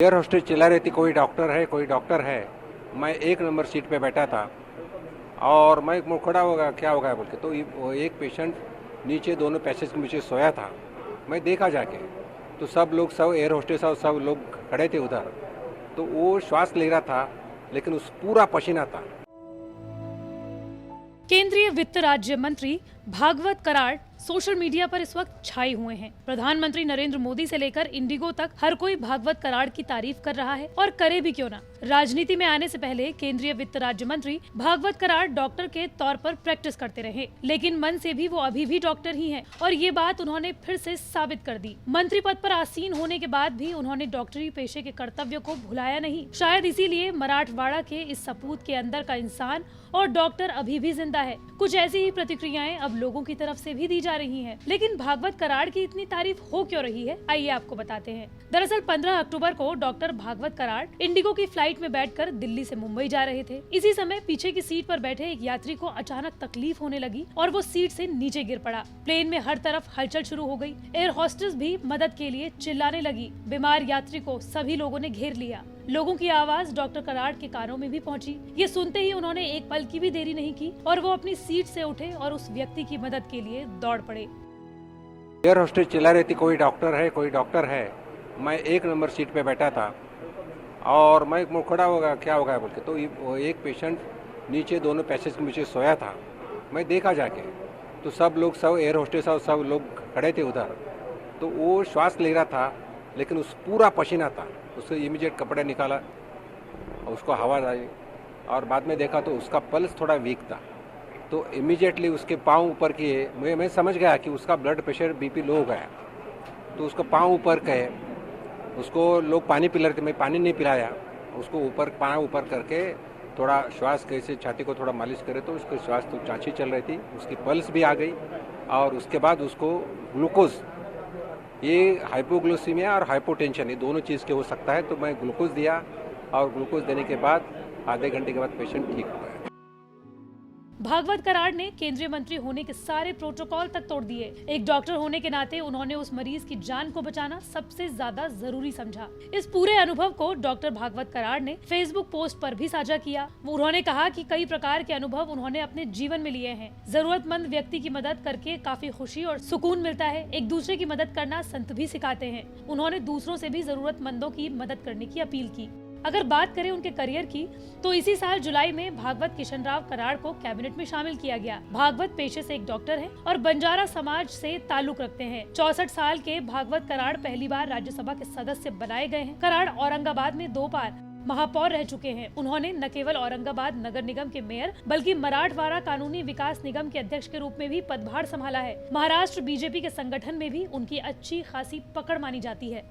Air hostess चिल्ला रही थी, कोई डॉक्टर है, कोई डॉक्टर है। मैं 1 नंबर सीट पे बैठा था और मैं मुड़ खड़ा होगा, क्या होगा बोल के, तो वो एक पेशेंट नीचे दोनों पैसेज के नीचे सोया था। मैं देखा जाके तो सब एयर होस्टेस और सब लोग खड़े थे उधर, तो वो श्वास ले रहा था लेकिन उस पूरा पसीना था। केंद्रीय वित्त राज्य मंत्री भागवत कराड़ सोशल मीडिया पर इस वक्त छाए हुए हैं। प्रधानमंत्री नरेंद्र मोदी से लेकर इंडिगो तक हर कोई भागवत कराड़ की तारीफ कर रहा है, और करे भी क्यों ना। राजनीति में आने से पहले केंद्रीय वित्त राज्य मंत्री भागवत कराड़ डॉक्टर के तौर पर प्रैक्टिस करते रहे, लेकिन मन से भी वो अभी भी डॉक्टर ही हैं, और ये बात उन्होंने फिर से साबित कर दी। मंत्री पद पर आसीन होने के बाद भी उन्होंने डॉक्टरी पेशे के कर्तव्य को भुलाया नहीं। शायद इसीलिए मराठवाड़ा के इस सपूत के अंदर का इंसान और डॉक्टर अभी भी जिंदा है। कुछ ऐसी ही प्रतिक्रियाएं अब लोगों की तरफ से भी दी जा रही हैं। लेकिन भागवत कराड़ की इतनी तारीफ हो क्यों रही है, आइए आपको बताते हैं। दरअसल 15 अक्टूबर को डॉक्टर भागवत कराड़ इंडिगो की फ्लाइट में बैठकर दिल्ली से मुंबई जा रहे थे। इसी समय पीछे की सीट पर बैठे एक यात्री को अचानक तकलीफ होने लगी और वो सीट से नीचे गिर पड़ा। प्लेन में हर तरफ हलचल शुरू हो गई। एयर होस्टेस भी मदद के लिए चिल्लाने लगी। बीमार यात्री को सभी लोगों ने घेर लिया। लोगों की आवाज डॉक्टर कराड़ के कानों में भी पहुंची। ये सुनते ही उन्होंने एक पल की भी देरी नहीं की और वो अपनी सीट से उठे और उस व्यक्ति की मदद के लिए दौड़ पड़े। एयर होस्टेस चिल्ला रही थी, कोई डॉक्टर है, कोई डॉक्टर है। मैं 1 नंबर सीट पे बैठा था और मैं मुड़ खड़ा होगा, क्या होगा बोल के, तो वो एक पेशेंट नीचे दोनों पैसेज के नीचे सोया था। मैं देखा जाके तो सब एयर होस्टेस और सब लोग खड़े थे उधर, तो वो श्वास ले रहा था लेकिन उस पूरा पसीना था। उससे इमीडिएट कपड़े निकाला और उसको हवा आई और बाद में देखा तो उसका पल्स थोड़ा वीक था, तो इमीडिएटली उसके पाँव ऊपर किए। मैं समझ गया कि उसका ब्लड प्रेशर बीपी लो हो गया, तो उसको पाँव ऊपर कहे। उसको लोग पानी पिला रहे थे, मैं पानी नहीं पिलाया। उसको ऊपर पाँव ऊपर करके थोड़ा श्वास कैसे छाती को थोड़ा मालिश करे, तो उसकी श्वास तो चाँची चल रही थी, उसकी पल्स भी आ गई। और उसके बाद उसको ग्लूकोज, ये हाइपोग्लाइसीमिया और हाइपोटेंशन, ये दोनों चीज़ के हो सकता है, तो मैं ग्लूकोज दिया और ग्लूकोज देने के बाद आधे घंटे के बाद पेशेंट ठीक हो गया। भागवत कराड़ ने केंद्रीय मंत्री होने के सारे प्रोटोकॉल तक तोड़ दिए। एक डॉक्टर होने के नाते उन्होंने उस मरीज की जान को बचाना सबसे ज्यादा जरूरी समझा। इस पूरे अनुभव को डॉक्टर भागवत कराड़ ने फेसबुक पोस्ट पर भी साझा किया। उन्होंने कहा कि कई प्रकार के अनुभव उन्होंने अपने जीवन में लिए हैं। जरूरतमंद व्यक्ति की मदद करके काफी खुशी और सुकून मिलता है। एक दूसरे की मदद करना संत भी सिखाते हैं। उन्होंने दूसरों से भी जरूरतमंदों की मदद करने की अपील की। अगर बात करें उनके करियर की, तो इसी साल जुलाई में भागवत किशन राव कराड़ को कैबिनेट में शामिल किया गया। भागवत पेशे से एक डॉक्टर हैं और बंजारा समाज से ताल्लुक रखते हैं। 64 साल के भागवत कराड़ पहली बार राज्यसभा के सदस्य बनाए गए हैं। कराड़ औरंगाबाद में 2 बार महापौर रह चुके हैं। उन्होंने न केवल औरंगाबाद नगर निगम के मेयर, बल्कि मराठवाड़ा कानूनी विकास निगम के अध्यक्ष के रूप में भी पदभार संभाला है। महाराष्ट्र बीजेपी के संगठन में भी उनकी अच्छी खासी पकड़ मानी जाती है।